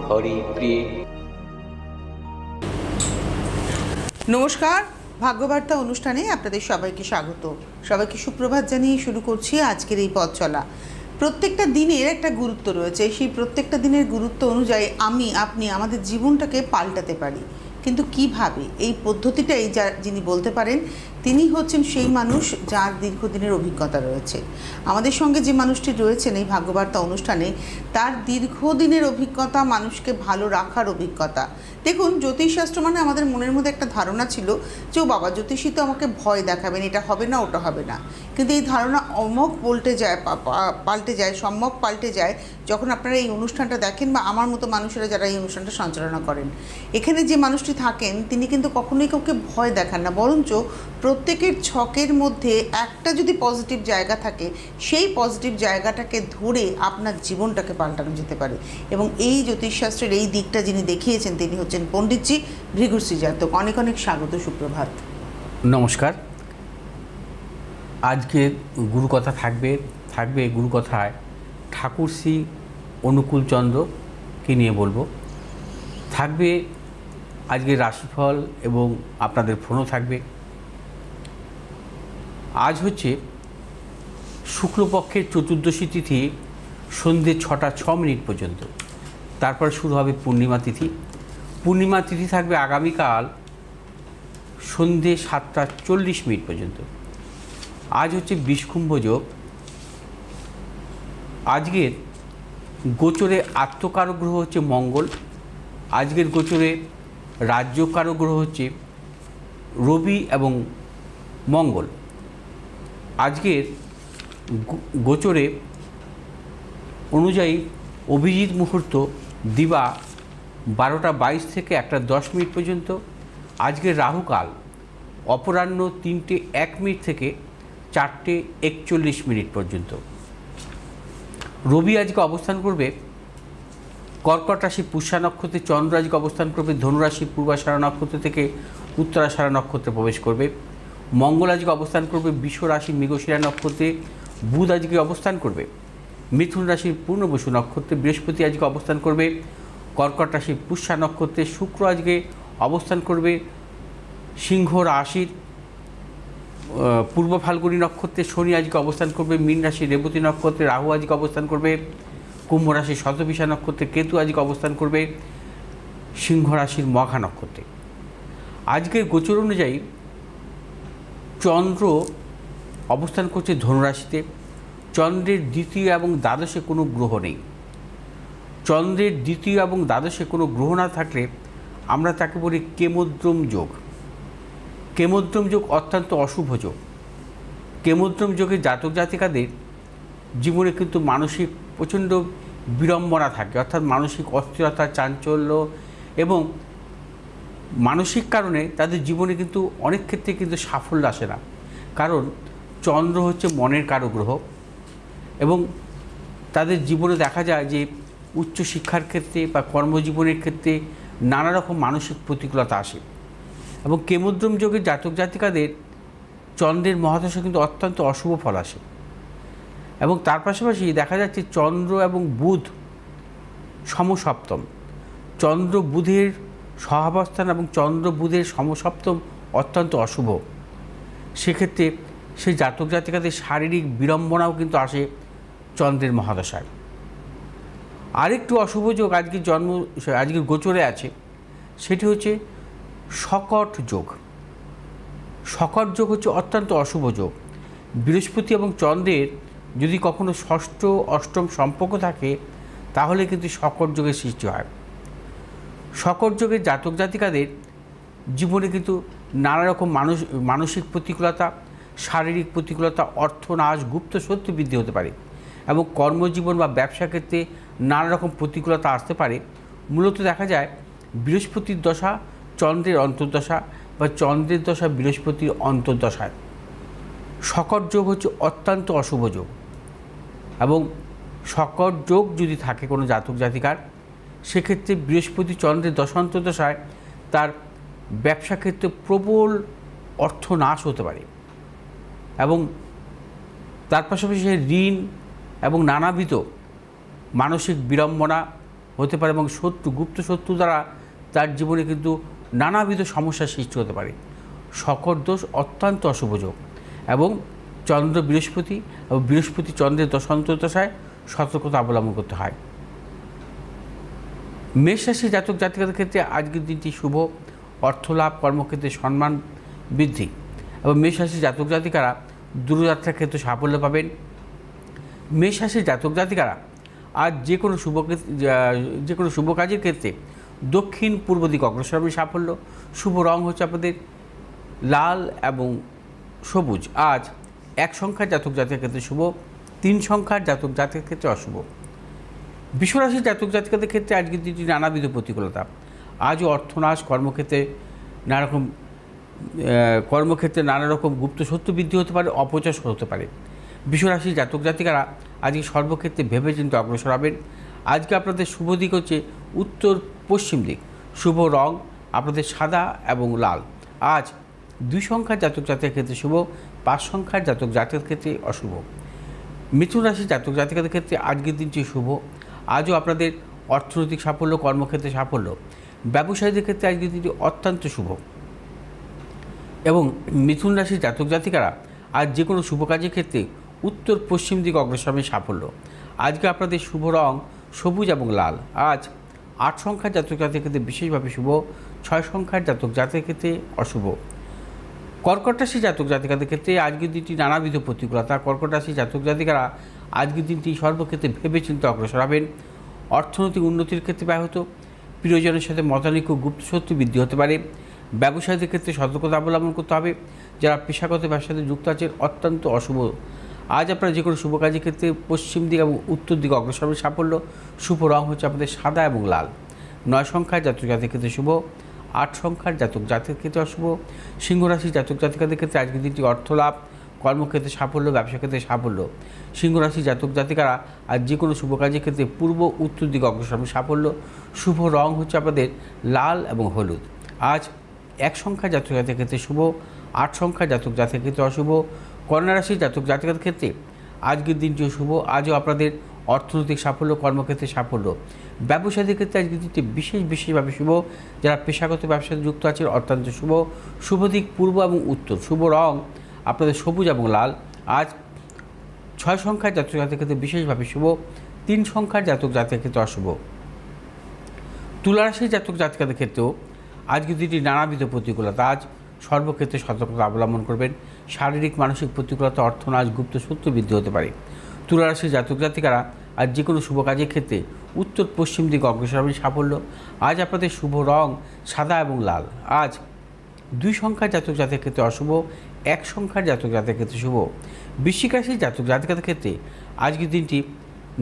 হরিপ্রিয়ে। নমস্কার, ভাগ্যবার্তা অনুষ্ঠানে আপনাদের সবাইকে স্বাগত। সবাইকে সুপ্রভাত জানিয়ে শুরু করছি আজকের এই পথ চলা। প্রত্যেকটা দিনের একটা গুরুত্ব রয়েছে, সেই প্রত্যেকটা দিনের গুরুত্ব অনুযায়ী আপনি আমাদের জীবনটাকে পাল্টাতে পারি। কিন্তু কিভাবে, এই পদ্ধতিটাই যিনি বলতে পারেন তিনি হচ্ছেন সেই মানুষ যার দীর্ঘদিনের অভিজ্ঞতা রয়েছে। আমাদের সঙ্গে যে মানুষটি রয়েছেন এই ভাগ্যবার্তা অনুষ্ঠানে, তার দীর্ঘদিনের অভিজ্ঞতা, মানুষকে ভালো রাখার অভিজ্ঞতা। দেখুন, জ্যোতিষশাস্ত্র মানে আমাদের মনের মধ্যে একটা ধারণা ছিল যে ও বাবা, জ্যোতিষী তো আমাকে ভয় দেখাবেন, এটা হবে না ওটা হবে না। কিন্তু এই ধারণা অমোঘ পাল্টে যায়, সম্যক পাল্টে যায় যখন আপনারা এই অনুষ্ঠানটা দেখেন বা আমার মতো মানুষেরা যারা এই অনুষ্ঠানটা সঞ্চালনা করেন। এখানে যে মানুষটি থাকেন তিনি কিন্তু কখনোই কাউকে ভয় দেখান না, বরঞ্চ প্রত্যেকের ছকের মধ্যে একটা যদি পজিটিভ জায়গা থাকে, সেই পজিটিভ জায়গাটাকে ধরে আপনার জীবনটাকে পাল্টানো যেতে পারে। এবং এই জ্যোতিষশাস্ত্রের এই দিকটা যিনি দেখিয়েছেন তিনি হচ্ছেন পণ্ডিতজি ভৃগুশ্রী জাতক। অনেক অনেক স্বাগত, সুপ্রভাত। নমস্কার। আজকে গুরুকথা থাকবে গুরুকথায় ঠাকুর শ্রী অনুকূল চন্দ্রকে নিয়ে বলবো। থাকবে আজকে রাশিফল এবং আপনাদের ফোনও থাকবে। আজ হচ্ছে শুক্লপক্ষের চতুর্দশী তিথি, সন্ধ্যে 6টা 6 মিনিট পর্যন্ত। তারপর শুরু হবে পূর্ণিমা তিথি। পূর্ণিমা তিথি থাকবে আগামীকাল সন্ধ্যে 7টা 40 মিনিট পর্যন্ত। আজ হচ্ছে বিষকুম্ভ যোগ। আজকের গোচরে আত্মকারক গ্রহ হচ্ছে মঙ্গল। আজকের গোচরে রাজ্যকারক গ্রহ হচ্ছে রবি এবং মঙ্গল। আজকের গোচরে অনুযায়ী অভিজিৎ মুহূর্ত দিবা 12টা 22 থেকে 1টা 10 মিনিট পর্যন্ত। আজকের রাহুকাল অপরাহ্ন 3টে 1 মিনিট থেকে 4টে 41 মিনিট পর্যন্ত। রবি আজকে অবস্থান করবে কর্কট রাশি পুষ্যা নক্ষত্রে। চন্দ্র আজকে অবস্থান করবে ধনুরাশি পূর্বাষাঢ়া নক্ষত্র থেকে উত্তরাষাঢ়া নক্ষত্রে প্রবেশ করবে। মঙ্গল আজকে অবস্থান করবে বৃষ রাশি মৃগশিরা নক্ষত্রে। বুধ আজকে অবস্থান করবে মিথুন রাশির পূর্ণবসু নক্ষত্রে। বৃহস্পতি আজকে অবস্থান করবে কর্কট রাশির পুষ্যা নক্ষত্রে। শুক্র আজকে অবস্থান করবে সিংহ রাশির পূর্ব ফাল্গুনী নক্ষত্রে। শনি আজকে অবস্থান করবে মীন রাশির রেবতী নক্ষত্রে। রাহু আজকে অবস্থান করবে কুম্ভ রাশির শতভিষা নক্ষত্রে। কেতু আজকে অবস্থান করবে সিংহ রাশির মঘা নক্ষত্রে। আজকের গোচর অনুযায়ী চন্দ্র অবস্থান করছে ধনুরাশিতে। চন্দ্রের দ্বিতীয় এবং দ্বাদশে কোনো গ্রহ নেই। চন্দ্রের দ্বিতীয় এবং দ্বাদশে কোনো গ্রহ না থাকলে আমরা তাকে বলি কেমোদ্রম যোগ। কেমোদ্রম যোগ অত্যন্ত অশুভ যোগ। কেমোদ্রম যোগে জাতক জাতিকাদের জীবনে কিন্তু মানসিক প্রচণ্ড বিড়ম্বনা থাকে, অর্থাৎ মানসিক অস্থিরতা, চাঞ্চল্য এবং মানসিক কারণে তাদের জীবনে কিন্তু অনেক ক্ষেত্রে কিন্তু সাফল্য আসে না। কারণ চন্দ্র হচ্ছে মনের কারক গ্রহ এবং তাদের জীবনে দেখা যায় যে উচ্চশিক্ষার ক্ষেত্রে বা কর্মজীবনের ক্ষেত্রে নানা রকম মানসিক প্রতিকূলতা আসে। এবং কেমোদ্রম যোগের জাতক জাতিকাদের চন্দ্রের মহাদশা কিন্তু অত্যন্ত অশুভ ফল আসে। এবং তার পাশাপাশি দেখা যাচ্ছে চন্দ্র এবং বুধ সমসপ্তম। চন্দ্র বুধের সহাবস্থান এবং চন্দ্র বুধের সমসপ্তম অত্যন্ত অশুভ। সেক্ষেত্রে সেই জাতক জাতিকাদের শারীরিক বিড়ম্বনাও কিন্তু আসে চন্দ্রের মহাদশায়। আরেকটু অশুভ যোগ আজকের গোচরে আছে, সেটি হচ্ছে শকট যোগ। শকট যোগ হচ্ছে অত্যন্ত অশুভ যোগ। বৃহস্পতি এবং চন্দ্রের যদি কখনো ষষ্ঠ অষ্টম সম্পর্ক থাকে তাহলে কিন্তু শকট যোগের সৃষ্টি হয়। শকট যোগের জাতক জাতিকাদের জীবনে কিন্তু নানা রকম মানসিক প্রতিকূলতা, শারীরিক প্রতিকূলতা, অর্থনাশ, গুপ্ত শত্রু বৃদ্ধি হতে পারে এবং কর্মজীবন বা ব্যবসা ক্ষেত্রে নানা রকম প্রতিকূলতা আসতে পারে। মূলত দেখা যায় বৃহস্পতির দশা চন্দ্রের অন্তর্দশা বা চন্দ্রের দশা বৃহস্পতির অন্তর্দশায় শকট যোগ হচ্ছে অত্যন্ত অশুভ যোগ। এবং শকট যোগ যদি থাকে কোনো জাতক জাতিকার, সেক্ষেত্রে বৃহস্পতি চন্দ্রের দশান্তর্দশায় তার ব্যবসা ক্ষেত্রে প্রবল অর্থনাশ হতে পারে এবং তার পাশাপাশি ঋণ এবং নানাবিধ মানসিক বিড়ম্বনা হতে পারে এবং শত্রু, গুপ্ত শত্রু দ্বারা তার জীবনে কিন্তু নানাবিধ সমস্যার সৃষ্টি হতে পারে। শকর দোষ অত্যন্ত অশুভ যোগ এবং চন্দ্র বৃহস্পতি এবং বৃহস্পতি চন্দ্রের দশান্তদশায় সতর্কতা অবলম্বন করতে হয়। মেষ রাশি জাতক জাতিকাদের ক্ষেত্রে আজকের দিনটি শুভ, অর্থলাভ, কর্মক্ষেত্রে সম্মান বৃদ্ধি এবং মেষ রাশি জাতক জাতিকারা দূরযাত্রার ক্ষেত্রে সাফল্য পাবেন। মেষ রাশির জাতক জাতিকারা আজ যে কোনো শুভ কাজের ক্ষেত্রে দক্ষিণ পূর্ব দিক অগ্রসর হবে সাফল্য। শুভ রং হচ্ছে আপনাদের লাল এবং সবুজ। আজ 1 সংখ্যার জাতক জাতিকার ক্ষেত্রে শুভ, 3 সংখ্যার জাতক জাতিকার ক্ষেত্রে অশুভ। বিশ্বরাশির জাতক জাতিকাদের ক্ষেত্রে আজকের দিনটি নানাবিধ প্রতিকূলতা। আজও অর্থনাশ, কর্মক্ষেত্রে নানা রকম গুপ্ত শত্রু বৃদ্ধি হতে পারে, অপচয় হতে পারে। বিশ্বরাশির জাতক জাতিকারা আজকে সর্বক্ষেত্রে ভেবেচিন্তে অগ্রসর হবেন। আজকে আপনাদের শুভ দিক হচ্ছে উত্তর পশ্চিম দিক। শুভ রং আপনাদের সাদা এবং লাল। আজ 2 সংখ্যার জাতক জাতিকার ক্ষেত্রে শুভ, 5 সংখ্যার জাতক জাতিকার ক্ষেত্রে অশুভ। মিথুন রাশির জাতক জাতিকাদের ক্ষেত্রে আজকের দিনটি শুভ। আজও আপনাদের অর্থনৈতিক সাফল্য, কর্মক্ষেত্রে সাফল্য। ব্যবসায়ীদের ক্ষেত্রে আজকের দিনটি অত্যন্ত শুভ এবং মিথুন রাশির জাতক জাতিকারা আজ যে কোনো শুভ কাজের ক্ষেত্রে উত্তর পশ্চিম দিক অগ্রসরে সাফল্য। আজকে আপনাদের শুভ রং সবুজ এবং লাল। আজ 8 সংখ্যার জাতক জাতির ক্ষেত্রে বিশেষভাবে শুভ, 6 সংখ্যার জাতক জাতির ক্ষেত্রে অশুভ। কর্কট রাশি জাতক জাতিকাদের ক্ষেত্রে আজকের দিনটি নানাবিধ প্রতিকূলতা। কর্কট রাশি জাতক জাতিকারা আজকের দিনটি সর্বক্ষেত্রে ভেবেচিন্তে অগ্রসর হবেন। অর্থনৈতিক উন্নতির ক্ষেত্রে ব্যাহত, প্রিয়জনের সাথে মতানৈক্য, গুপ্ত শত্রু বৃদ্ধি হতে পারে। ব্যবসায়ীদের ক্ষেত্রে সতর্কতা অবলম্বন করতে হবে। যারা পেশাগত ব্যবসার সাথে যুক্ত আছেন অত্যন্ত অশুভ। আজ আপনারা যে কোনো শুভ কাজের ক্ষেত্রে পশ্চিম দিক এবং উত্তর দিকে অগ্রসর হবে সাফল্য। শুভ রং হচ্ছে আপনাদের সাদা এবং লাল। 9 সংখ্যার জাতক জাতির ক্ষেত্রে শুভ, 8 সংখ্যার জাতক জাতির ক্ষেত্রে অশুভ। সিংহ রাশি জাতক জাতিকাদের ক্ষেত্রে আজকের দিনটি অর্থলাভ, কর্মক্ষেত্রে সাফল্য, ব্যবসা ক্ষেত্রে সাফল্য। সিংহ রাশি জাতক জাতিকারা আজ যে কোনো শুভ কাজের ক্ষেত্রে পূর্ব উত্তর দিকে অগ্রসর হবে সাফল্য। শুভ রং হচ্ছে আপনাদের লাল এবং হলুদ। আজ 1 সংখ্যার জাতক জাতির ক্ষেত্রে শুভ, 8 সংখ্যার জাতক জাতির ক্ষেত্রে অশুভ। কন্যা রাশির জাতক জাতিকাদের ক্ষেত্রে আজকের দিনটিও শুভ। আজও আপনাদের অর্থনৈতিক সাফল্য, কর্মক্ষেত্রে সাফল্য। ব্যবসায়ীদের ক্ষেত্রে আজকের দিনটি বিশেষভাবে শুভ। যারা পেশাগত ব্যবসায় যুক্ত আছেন অত্যন্ত শুভ। শুভ দিক পূর্ব এবং উত্তর। শুভ রং আপনাদের সবুজ এবং লাল। আজ 6 সংখ্যার জাতক জাতির ক্ষেত্রে বিশেষভাবে শুভ, 3 সংখ্যার জাতক জাতির ক্ষেত্রে অশুভ। তুলা রাশির জাতক জাতিকাদের ক্ষেত্রেও আজকের দিনটি নানাবিধ প্রতিকূলতা। আজ সর্বক্ষেত্রে সতর্কতা অবলম্বন করবেন। শারীরিক মানসিক প্রতিকূলতা, অর্থনাশ, গুপ্ত শত্রু বৃদ্ধি হতে পারে। তুলা রাশির জাতক জাতিকারা আজ যে কোনো শুভ কাজের ক্ষেত্রে উত্তর পশ্চিম দিকে অগ্রসর হবেন সাফল্য। আজ আপনাদের শুভ রং সাদা এবং লাল। আজ 2 সংখ্যার জাতক জাতির ক্ষেত্রে অশুভ, 1 সংখ্যার জাতক জাতির ক্ষেত্রে শুভ। বৃশ্চিক রাশির জাতক জাতিকাদের ক্ষেত্রে আজকের দিনটি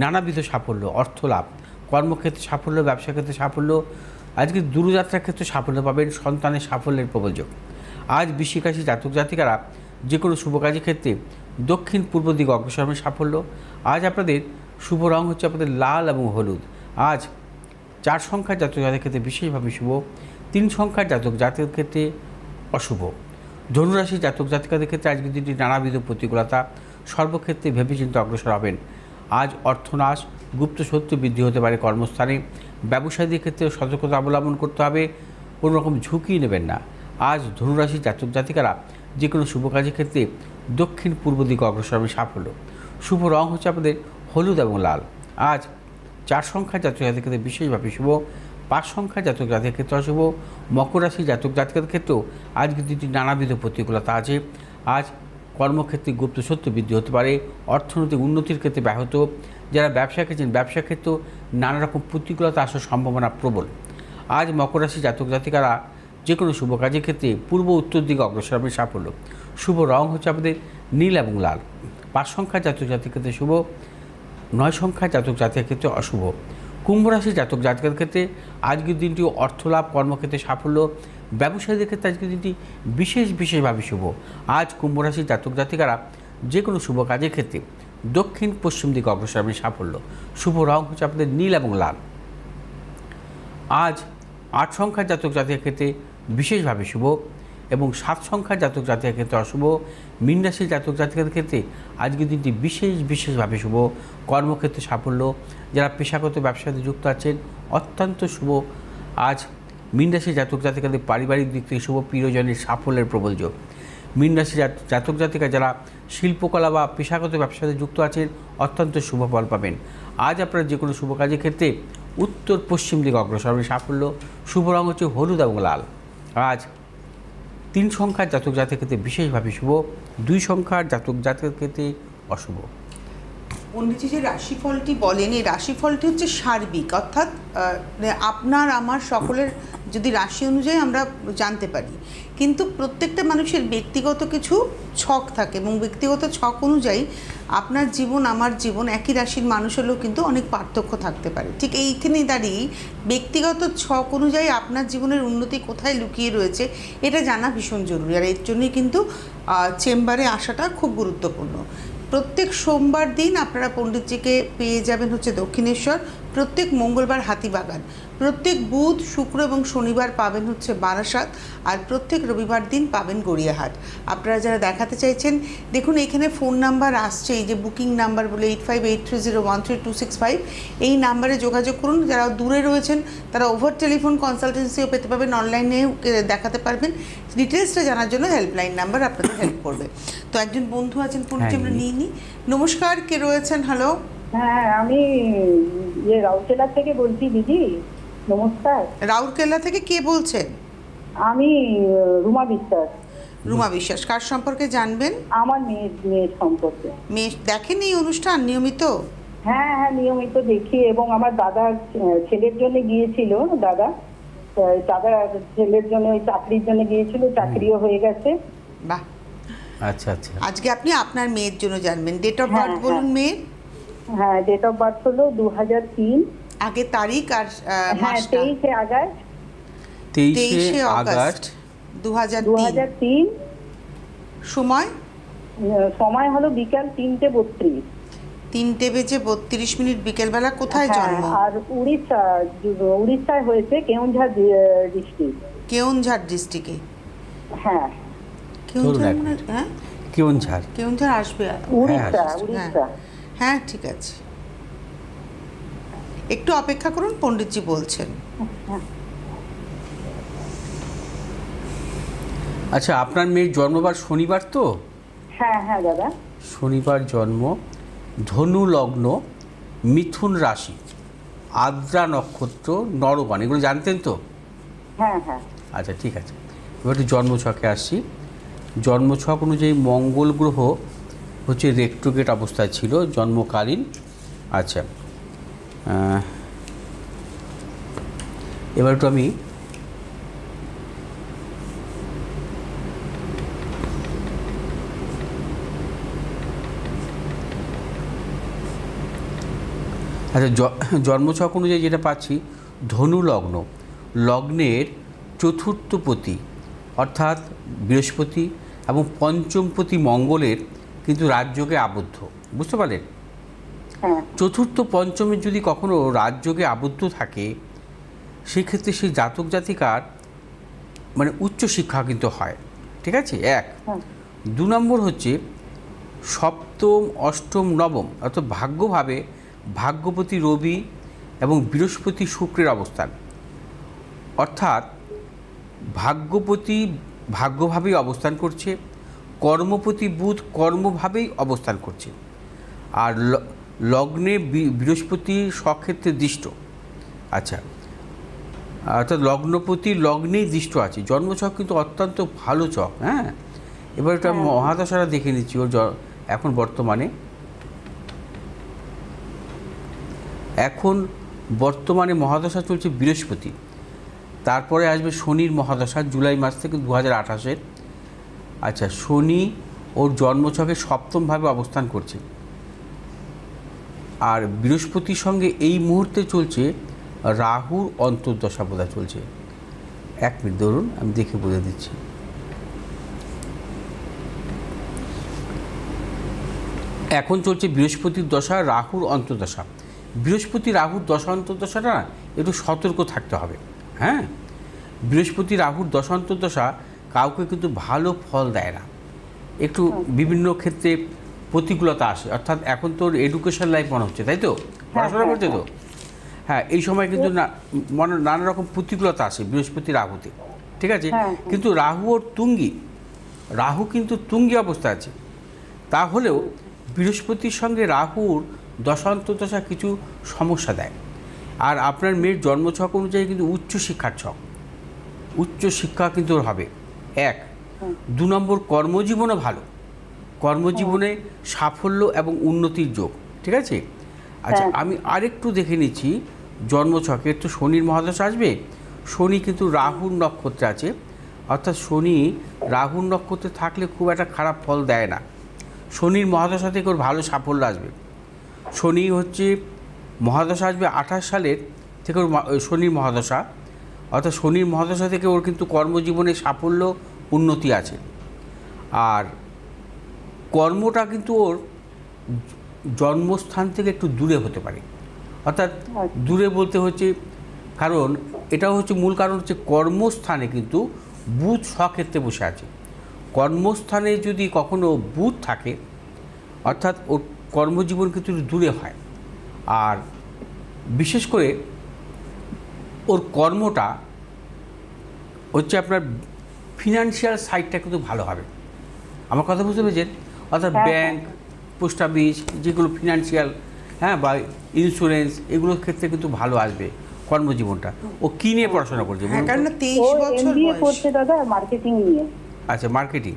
নানাবিধ সাফল্য, অর্থলাভ, কর্মক্ষেত্রে সাফল্য, ব্যবসা ক্ষেত্রে সাফল্য। আজকে দূরযাত্রার ক্ষেত্রে সাফল্য পাবেন, সন্তানের সাফল্যের প্রবল যোগ। আজ বৃশ্চিক রাশির জাতক জাতিকারা যে কোনো শুভ কাজের ক্ষেত্রে দক্ষিণ পূর্ব দিকে অগ্রসর হবেন সাফল্য। আজ আপনাদের শুভ রং হচ্ছে আপনাদের লাল এবং হলুদ। আজ 4 সংখ্যার জাতক জাতির ক্ষেত্রে বিশেষভাবে শুভ, 3 সংখ্যার জাতক জাতির ক্ষেত্রে অশুভ। ধনুরাশির জাতক জাতিকাদের ক্ষেত্রে আজকের দিনটি নানাবিধ প্রতিকূলতা। সর্বক্ষেত্রে ভেবেচিন্তে অগ্রসর হবেন। আজ অর্থনাশ, গুপ্ত শত্রু বৃদ্ধি হতে পারে কর্মস্থানে। ব্যবসায়ীদের ক্ষেত্রে সতর্কতা অবলম্বন করতে হবে, কোনো রকম ঝুঁকি নেবেন না। আজ ধনুরাশির জাতক জাতিকারা যে কোনো শুভ কাজের ক্ষেত্রে দক্ষিণ পূর্ব দিকে অগ্রসর হবে সাফল্য। শুভ রং হচ্ছে আপনাদের হলুদ এবং লাল। আজ 4 সংখ্যার জাতক জাতির ক্ষেত্রে বিশেষভাবে শুভ, 5 সংখ্যার জাতক জাতির ক্ষেত্রে অশুভ। মকর রাশির জাতক জাতিকাদের ক্ষেত্রেও আজকের দিনটি নানাবিধ প্রতিকূলতা আছে। আজ কর্মক্ষেত্রে গুপ্ত শত্রু বৃদ্ধি হতে পারে, অর্থনৈতিক উন্নতির ক্ষেত্রে ব্যাহত। যারা ব্যবসা করছেন ব্যবসা ক্ষেত্রেও নানা রকম প্রতিকূলতা আসার সম্ভাবনা প্রবল। আজ মকর রাশি জাতক জাতিকারা যে কোনো শুভ কাজের ক্ষেত্রে পূর্ব উত্তর দিকে অগ্রসর হবে সাফল্য। শুভ রং হচ্ছে আপনাদের নীল এবং লাল। 5 সংখ্যার জাতক জাতির ক্ষেত্রে শুভ, 9 সংখ্যার জাতক জাতির ক্ষেত্রে অশুভ। কুম্ভ রাশির জাতক জাতিকাদের ক্ষেত্রে আজকের দিনটি অর্থলাভ, কর্মক্ষেত্রে সাফল্য। ব্যবসায়ীদের ক্ষেত্রে আজকের দিনটি বিশেষভাবে শুভ। আজ কুম্ভ রাশির জাতক জাতিকারা যে কোনো শুভ কাজের ক্ষেত্রে দক্ষিণ পশ্চিম দিকে অগ্রসর হবে সাফল্য। শুভ রং হচ্ছে আপনাদের নীল এবং লাল। আজ 8 সংখ্যার জাতক জাতির ক্ষেত্রে বিশেষভাবে শুভ, এবং 7 সংখ্যার জাতক জাতিকার ক্ষেত্রে অশুভ। মীন রাশির জাতক জাতিকাদের ক্ষেত্রে আজকের দিনটি বিশেষভাবে শুভ। কর্মক্ষেত্রে সাফল্য, যারা পেশাগত ব্যবসার সাথে যুক্ত আছেন অত্যন্ত শুভ। আজ মীন রাশির জাতক জাতিকাদের পারিবারিক দিক থেকে শুভ, প্রিয়জনের সাফল্যের প্রবল যোগ। মীন রাশির জাতক জাতিকা যারা শিল্পকলা বা পেশাগত ব্যবসার সাথে যুক্ত আছেন অত্যন্ত শুভ ফল পাবেন। আজ আপনারা যে কোনো শুভ কাজের ক্ষেত্রে উত্তর পশ্চিম দিকে অগ্রসর হবে, সাফল্য। শুভ রঙ হচ্ছে হলুদ এবং লাল। আজ 3 সংখ্যার জাতক জাতিকার ক্ষেত্রে বিশেষভাবে শুভ, 2 সংখ্যার জাতক জাতিকার ক্ষেত্রে অশুভ। পণ্ডিতজি যে রাশিফলটি বলেন, এই রাশিফলটি হচ্ছে সার্বিক, অর্থাৎ আপনার আমার সকলের যদি রাশি অনুযায়ী আমরা জানতে পারি, কিন্তু প্রত্যেকটা মানুষের ব্যক্তিগত কিছু ছক থাকে এবং ব্যক্তিগত ছক অনুযায়ী আপনার জীবন আমার জীবন একই রাশির মানুষ হলেও কিন্তু অনেক পার্থক্য থাকতে পারে। ঠিক এইখানেই দাঁড়িয়ে ব্যক্তিগত ছক অনুযায়ী আপনার জীবনের উন্নতি কোথায় লুকিয়ে রয়েছে এটা জানা ভীষণ জরুরি, আর এর জন্যই কিন্তু চেম্বারে আসাটা খুব গুরুত্বপূর্ণ। প্রত্যেক সোমবার দিন আপনারা পণ্ডিতজিকে পেয়ে যাবেন হচ্ছে দক্ষিণেশ্বর, প্রত্যেক মঙ্গলবার হাতিবাগান, প্রত্যেক বুধ শুক্র এবং শনিবার পাবেন হচ্ছে বারাসাত, আর প্রত্যেক রবিবার দিন পাবেন গড়িয়াহাট। আপনারা যারা দেখাতে চাইছেন দেখুন এখানে ফোন নাম্বার আসছে, এই যে বুকিং নাম্বার বলে 8583013265, এই নাম্বারে যোগাযোগ করুন। যারা দূরে রয়েছেন তারা ওভার টেলিফোন কনসালটেন্সিও পেতে পারবেন, অনলাইনেও দেখাতে পারবেন। ডিটেলসটা জানার জন্য হেল্পলাইন নাম্বার আপনাদের হেল্প করবে। তো একজন বন্ধু আছেন, ফোনটি আমরা নিয়ে নিই। নমস্কার, কে রয়েছেন? হ্যালো। হ্যাঁ, আমি রাউরকেলা থেকে বলছি দিদি, নমস্কার। রাউরকেলা থেকে কে বলছেন? আমি রুমা বিশ্বাস। রুমা বিশ্বাস, কার সম্পর্কে জানবেন? আমার মেয়ের সম্পর্কে। মেয়ে দেখেন এই অনুষ্ঠান নিয়মিত? হ্যাঁ হ্যাঁ, নিয়মিত দেখি, এবং আমার দাদার ছেলের জন্য গিয়েছিল, দাদা ছেলের জন্য চাকরির জন্য গিয়েছিল, চাকরিও হয়ে গেছে। বাহ, আচ্ছা আচ্ছা। আজকে আপনি আপনার মেয়ের জন্য জানবেন। ডেট অফ হ্যাঁ, বার্থ বলুন মেয়ের। হ্যাঁ, ডেট অফ বার্থ হলো 2003। আগে তারিখ আর হ্যাঁ, মাসটা। 23 আগস্ট। 23 আগস্ট 2003। সময়? সময় হলো বিকাল 3:32। 3:32 বিকেলবেলা। কোথায় জন্ম? আর উড়িষ্যায় হয়েছে, কেওনঝাড় ডিস্ট্রিক্ট। কেওনঝাড় ডিস্ট্রিক্টে? হ্যাঁ, কেওনঝাড় মানে হ্যাঁ, কেওনঝাড় আসবে। উড়িষ্যা। হ্যাঁ ঠিক আছে, একটু অপেক্ষা করুন, পণ্ডিতজি বলছেন। আচ্ছা, আপনার মেয়ের জন্মবার শনিবার তো? হ্যাঁ হ্যাঁ দাদা। শনিবার জন্ম, ধনু লগ্ন, মিথুন রাশি, আদ্রা নক্ষত্র, নরগণ, এগুলো জানতেন তো? হ্যাঁ হ্যাঁ। আচ্ছা ঠিক আছে, এবার একটু জন্মছকে আসছি। জন্মছক অনুযায়ী মঙ্গল গ্রহ হচ্ছে রেট্রোগেট অবস্থায় ছিল জন্মকালীন। আচ্ছা, এবার একটু আমি আচ্ছা জন্মছক অনুযায়ী যেটা পাচ্ছি, ধনু লগ্ন, লগ্নের চতুর্থপতি অর্থাৎ বৃহস্পতি এবং পঞ্চমপতি মঙ্গলের কিন্তু রাজযোগে আবদ্ধ, বুঝতে পারলেন? চতুর্থ পঞ্চমের যদি কখনো রাজযোগে আবদ্ধ থাকে সেক্ষেত্রে সেই জাতক জাতিকার মানে উচ্চশিক্ষা কিন্তু হয়, ঠিক আছে? 1 2 নম্বর হচ্ছে সপ্তম অষ্টম নবম অর্থাৎ ভাগ্যভাবে ভাগ্যপতি রবি এবং বৃহস্পতি শুক্রের অবস্থান, অর্থাৎ ভাগ্যপতি ভাগ্যভাবেই অবস্থান করছে, কর্মপতি বুধ কর্মভাবেই অবস্থান করছে, আর লগ্নে বৃহস্পতি স্বক্ষেত্রে দৃষ্ট। আচ্ছা, অর্থাৎ লগ্নপতি লগ্নেই দৃষ্ট আছে। জন্মছক কিন্তু অত্যন্ত ভালো ছক। হ্যাঁ, এবার এটা মহাদশাটা দেখে নিচ্ছি ওর এখন বর্তমানে মহাদশা চলছে বৃহস্পতি, তারপরে আসবে শনির মহাদশা জুলাই মাস থেকে 2028-এর। আচ্ছা, শনি ওর জন্মছকে সপ্তমভাবে অবস্থান করছে, আর বৃহস্পতির সঙ্গে এই মুহূর্তে চলছে রাহুর অন্তর্দশা বোধহয় চলছে। 1 মিনিট ধরুন, আমি দেখে বলে দিচ্ছি। এখন চলছে বৃহস্পতির দশা, রাহুর অন্তর্দশা। বৃহস্পতি রাহুর দশা অন্তর্দশাটা না একটু সতর্ক থাকতে হবে। হ্যাঁ, বৃহস্পতি রাহুর দশা অন্তর্দশা কাউকে কিন্তু ভালো ফল দেয় না, একটু বিভিন্ন ক্ষেত্রে প্রতিকূলতা আসে। অর্থাৎ এখন তোর এডুকেশন লাইফ মনে হচ্ছে, তাই তো? পড়াশোনা করছে তো? হ্যাঁ, এই সময় কিন্তু নানা রকম প্রতিকূলতা আসে বৃহস্পতি রাহুতে, ঠিক আছে? কিন্তু রাহু ওর তুঙ্গি, রাহু কিন্তু তুঙ্গি অবস্থা আছে। তাহলেও বৃহস্পতির সঙ্গে রাহুর দশান্তদশা কিছু সমস্যা দেয়। আর আপনার মেয়ের জন্মছক অনুযায়ী কিন্তু উচ্চশিক্ষার ছক, উচ্চশিক্ষা কিন্তু ওর হবে 1। 2 নম্বর, কর্মজীবনও ভালো, কর্মজীবনে সাফল্য এবং উন্নতির যোগ, ঠিক আছে? আচ্ছা, আমি আরেকটু দেখে নিচ্ছি জন্মছকে। তো শনির মহাদশা আসবে, শনি কিন্তু রাহুর নক্ষত্রে আছে, অর্থাৎ শনি রাহুর নক্ষত্রে থাকলে খুব একটা খারাপ ফল দেয় না। শনির মহাদশা থেকে ওর ভালো সাফল্য আসবে। শনি হচ্ছে মহাদশা আসবে 28 সালের থেকে ওর শনির মহাদশা, অর্থাৎ শনির মহাদশা থেকে ওর কিন্তু কর্মজীবনে সাফল্য উন্নতি আছে। আর কর্মটা কিন্তু ওর জন্মস্থান থেকে একটু দূরে হতে পারে, অর্থাৎ দূরে বলতে হচ্ছে, কারণ এটা হচ্ছে মূল কারণ হচ্ছে কর্মস্থানে কিন্তু বুধ স্বক্ষেত্রে বসে আছে। কর্মস্থানে যদি কখনো বুধ থাকে, অর্থাৎ ওর কর্মজীবন কিন্তু দূরে হয়। আর বিশেষ করে ওর কর্মটা হচ্ছে আপনার ফিনান্সিয়াল সাইডটা কিন্তু ভালো হবে। আমার কথা বুঝতে পেরেছেন? অর্থাৎ ব্যাংক, পোস্ট অফিস, যেগুলো ফিনান্সিয়াল, হ্যাঁ, বা ইন্স্যুরেন্স, এগুলোর ক্ষেত্রে কিন্তু ভালো আসবে কর্মজীবনটা। ও কি নিয়ে পড়াশোনা করছে? কারণ 23 বছর এমবিএ বয়স। করছে দাদা, মার্কেটিং নিয়ে। আচ্ছা, মার্কেটিং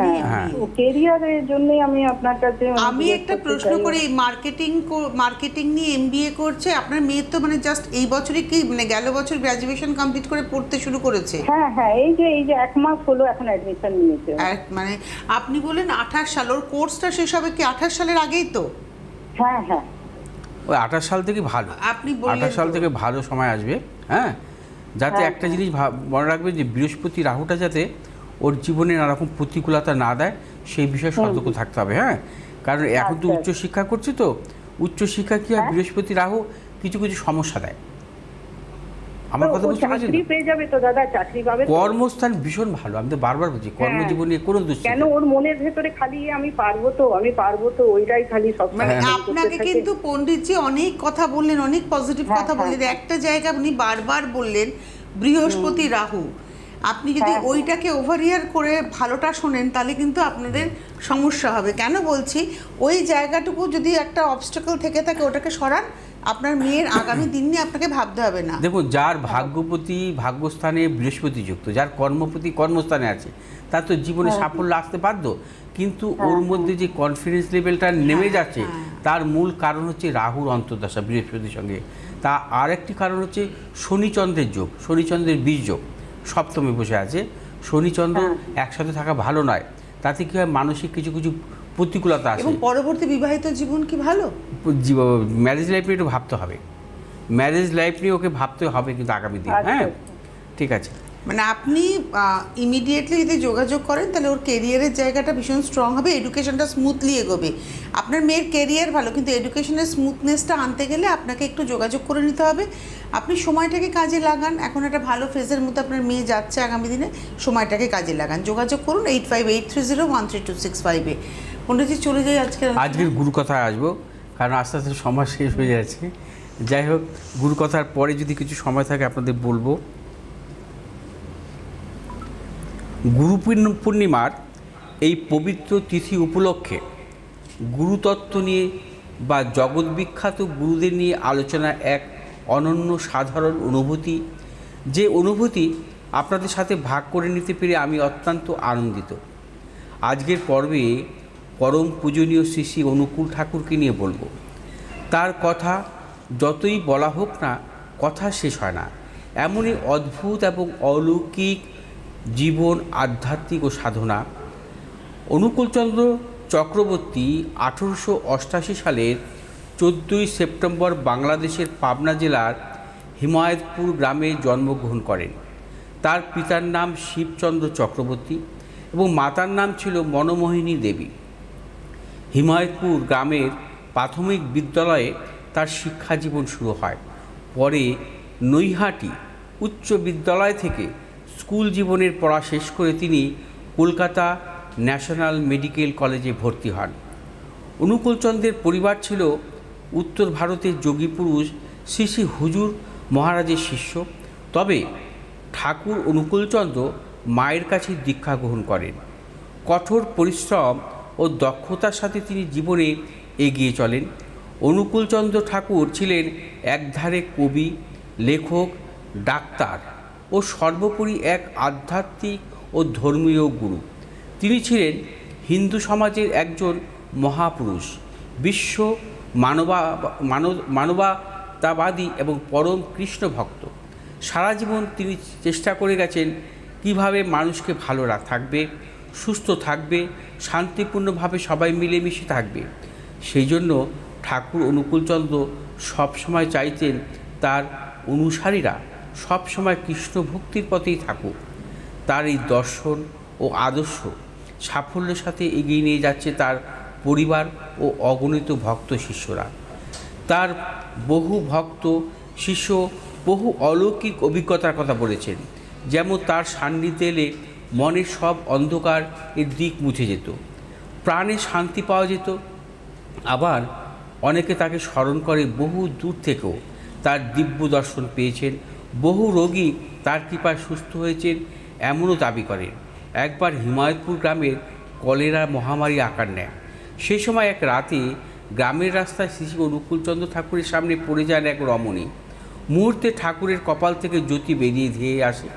নিয়ে হ্যাঁ। ও ক্যারিয়ারের জন্যই আমি আপনার কাছে আমি একটা প্রশ্ন করি, মার্কেটিং নিয়ে এমবিএ করছে আপনার মেয়ে, তো মানে জাস্ট এই বছরই কি মানে গেল বছর গ্র্যাজুয়েশন কমপ্লিট করে পড়তে শুরু করেছে? হ্যাঁ, এই যে 1 মাস হলো এখন অ্যাডমিশন নিয়েছে। মানে আপনি বলেন 28 সাল, ওর কোর্সটা শেষ হবে কি 28 সালের আগেই তো? হ্যাঁ, ওই 28 সাল থেকে ভালো, আপনি বললেন 28 সাল থেকে ভালো সময় আসবে। হ্যাঁ, যাতে একটা জিনিস মনে রাখবে যে বৃহস্পতি রাহুটা যাতে ওর জীবনে নানারকম প্রতিকূলতা না দেয়, সেই বিষয়ে সতর্ক থাকতে হবে। হ্যাঁ, কারণ এখন তো উচ্চশিক্ষা করছে, তো উচ্চশিক্ষা কি হয়, বৃহস্পতি রাহু কিছু কিছু সমস্যা দেয়। আমার কথা বুঝতে পারছেন? চাকরি পেয়ে যাবে তো দাদা, চাকরি পাবে। কর্মস্থান ভীষণ ভালো, আমি তো বারবার বলছি কর্মজীবন নিয়ে কোনো দুশ্চিন্তা কেন, ওর মনের ভেতরে খালি আমি পারবো তো ওইটাই খালি সব। মানে আপনাকে কিন্তু পণ্ডিতজি অনেক কথা বললেন, অনেক পজিটিভ কথা বললেন। একটা জায়গা উনি বারবার বললেন বৃহস্পতি রাহু। আপনি যদি ওইটাকে ওভারহিয়ার করে ভালোটা শোনেন, তাহলে কিন্তু আপনাদের সমস্যা হবে। কেন বলছি, ওই জায়গাটুকু যদি একটা অবস্টাকল থেকে থাকে, ওটাকে সরান, আপনার মেয়ের আগামী দিন নিয়ে আপনাকে ভাবতে হবে না। দেখুন, যার ভাগ্যপতি ভাগ্যস্থানে বৃহস্পতি যুক্ত, যার কর্মপতি কর্মস্থানে আছে, তার তো জীবনে সাফল্য আসতে বাধ্য। কিন্তু ওর মধ্যে যে কনফিডেন্স লেভেলটা নেমে যাচ্ছে, তার মূল কারণ হচ্ছে রাহুর অন্তর্দশা বৃহস্পতির সঙ্গে। তা আরেকটি কারণ হচ্ছে শনিচন্দ্রের যোগ, শনিচন্দ্রের বীজ যোগ, সপ্তমে বসে আছে। শনিচন্দ্র একসাথে থাকা ভালো নয়, তাতে কী হয়, মানসিক কিছু কিছু প্রতিকূলতা আসে। এবং পরবর্তী বিবাহিত জীবন কি ভালো? ম্যারেজ লাইফ নিয়ে একটু ভাবতে হবে, ম্যারেজ লাইফ নিয়ে ওকে ভাবতে হবে কিন্তু আগামী দিন। হ্যাঁ, ঠিক আছে। মানে আপনি ইমিডিয়েটলি যদি যোগাযোগ করেন, তাহলে ওর কেরিয়ারের জায়গাটা ভীষণ স্ট্রং হবে, এডুকেশনটা স্মুথলি এগোবে। আপনার মেয়ের কেরিয়ার ভালো, কিন্তু এডুকেশনের স্মুথনেসটা আনতে গেলে আপনাকে একটু যোগাযোগ করে নিতে হবে। আপনি সময়টাকে কাজে লাগান, এখন একটা ভালো ফেজের মধ্যে আপনার মেয়ে যাচ্ছে, আগামী দিনে সময়টাকে কাজে লাগান। যোগাযোগ করুন 8583013265-এ। পণ্ডিতজি চলে যাই আজকের গুরুকথায় আসবো, কারণ আস্তে আস্তে সময় শেষ হয়ে যাচ্ছে। যাই হোক, গুরুকথার পরে যদি কিছু সময় থাকে আপনাদের বলবো। গুরু পূর্ণিমার এই পবিত্র তিথি উপলক্ষে গুরুতত্ত্ব নিয়ে বা জগৎবিখ্যাত গুরুদের নিয়ে আলোচনা এক অনন্য সাধারণ অনুভূতি, যে অনুভূতি আপনাদের সাথে ভাগ করে নিতে পেরে আমি অত্যন্ত আনন্দিত। আজকের পর্বে পরম পূজনীয় শ্রী শ্রী অনুকূল ঠাকুরকে নিয়ে বলবো। তার কথা যতই বলা হোক না, কথা শেষ হয় না। এমনই অদ্ভুত এবং অলৌকিক জীবন, আধ্যাত্মিক ও সাধনা। অনুকূলচন্দ্র চক্রবর্তী 1888 সালের 14ই সেপ্টেম্বর বাংলাদেশের পাবনা জেলার হিমায়তপুর গ্রামে জন্মগ্রহণ করেন। তার পিতার নাম শিবচন্দ্র চক্রবর্তী এবং মাতার নাম ছিল মনমোহিনী দেবী। হিমায়তপুর গ্রামের প্রাথমিক বিদ্যালয়ে তার শিক্ষা জীবন শুরু হয়। পরে নৈহাটি উচ্চ বিদ্যালয় থেকে স্কুল জীবনের পড়া শেষ করে তিনি কলকাতা ন্যাশনাল মেডিকেল কলেজে ভর্তি হন। অনুকূলচন্দ্রের পরিবার ছিল উত্তর ভারতের যোগী পুরুষ শ্রী শ্রী হুজুর মহারাজের শিষ্য। তবে ঠাকুর অনুকূলচন্দ্র মায়ের কাছে দীক্ষা গ্রহণ করেন। কঠোর পরিশ্রম ও দক্ষতার সাথে তিনি জীবনে এগিয়ে চলেন। অনুকূলচন্দ্র ঠাকুর ছিলেন একধারে কবি, লেখক, ডাক্তার ও সর্বোপরি এক আধ্যাত্মিক ও ধর্মীয় গুরু। তিনি ছিলেন হিন্দু সমাজের একজন মহাপুরুষ, বিশ্ব মানবতাবাদী এবং পরম কৃষ্ণ ভক্ত। সারা জীবন তিনি চেষ্টা করে গেছেন কিভাবে মানুষকে ভালো থাকবে, সুস্থ থাকবে, শান্তিপূর্ণভাবে সবাই মিলেমিশে থাকবে। সেই জন্য ঠাকুর অনুকূলচন্দ্র সবসময় চাইতেন তার অনুসারীরা সবসময় কৃষ্ণ ভক্তির পথেই থাকুক। তার এই দর্শন ও আদর্শ সাফল্যের সাথে এগিয়ে নিয়ে যাচ্ছে তার পরিবার ও অগণিত ভক্ত শিষ্যরা। তার বহু ভক্ত শিষ্য বহু অলৌকিক অভিজ্ঞতার কথা বলেছেন, যেমন তার সান্নিধ্যে এলে মনের সব অন্ধকার এর দিক মুছে যেত, প্রাণে শান্তি পাওয়া যেত। আবার অনেকে তাকে স্মরণ করে বহু দূর থেকেও তার দিব্য দর্শন পেয়েছেন। বহু রোগী তার কৃপায় সুস্থ হয়েছেন এমনও দাবি করেন। একবার হিমায়তপুর গ্রামের কলেরা মহামারী আকার নেয়। সেই সময় এক রাতে গ্রামের রাস্তায় শ্রী শ্রী অনুকূলচন্দ্র ঠাকুরের সামনে পড়ে যান এক রমণী। মুহূর্তে ঠাকুরের কপাল থেকে জ্যোতি বেরিয়ে ধেয়ে আসে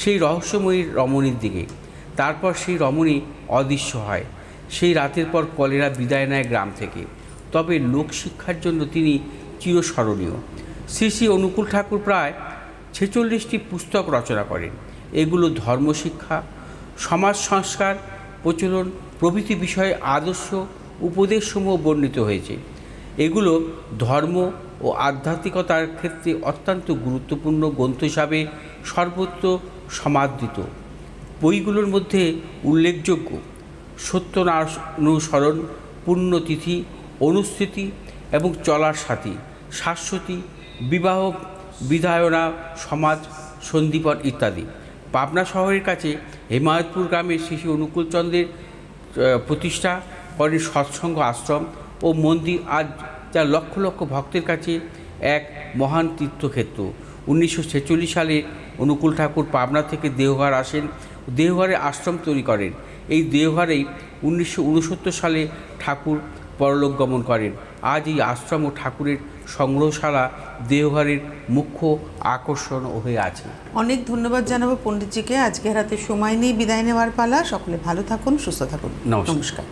সেই রহস্যময়ী রমণীর দিকে। তারপর সেই রমণী অদৃশ্য হয়। সেই রাতের পর কলেরা বিদায় নেয় গ্রাম থেকে। তবে লোকশিক্ষার জন্য তিনি চিরস্মরণীয়। শ্রী শ্রী অনুকূল ঠাকুর প্রায় 46টি পুস্তক রচনা করেন। এগুলো ধর্মশিক্ষা, সমাজ সংস্কার, প্রচলন প্রভৃতি বিষয়ে আদর্শ উপদেশসমূহ বর্ণিত হয়েছে। এগুলো ধর্ম ও আধ্যাত্মিকতার ক্ষেত্রে অত্যন্ত গুরুত্বপূর্ণ গ্রন্থ হিসাবে সর্বত্র সমাদৃত। বইগুলোর মধ্যে উল্লেখযোগ্য সত্যানুসরণ, পুণ্যতিথি, অনুস্থিতি এবং চলার সাথী, শাশ্বতী, বিবাহ বিধায়না, সমাজ সন্দীপন ইত্যাদি। পাবনা শহরের কাছে হিমায়তপুর গ্রামে শ্রী শ্রী অনুকূলচন্দ্রের প্রতিষ্ঠা করেন সৎসঙ্গ আশ্রম ও মন্দির, আজ যা লক্ষ লক্ষ ভক্তের কাছে এক মহান তীর্থক্ষেত্র। 1946 সালে অনুকূল ঠাকুর পাবনা থেকে দেওঘর আসেন, দেওঘরে আশ্রম তৈরি করেন। এই দেওঘরেই 1969 সালে ঠাকুর পরলোক গমন করেন। আজ এই আশ্রম ও ঠাকুরের সংগ্রহশালা দেওঘরের মুখ্য আকর্ষণ হয়ে আছে। অনেক ধন্যবাদ জানাবো পণ্ডিতজিকে। আজকে হাতে সময় নেই, বিদায় নেওয়ার পালা। সকলে ভালো থাকুন, সুস্থ থাকুন। নমস্কার। নমস্কার।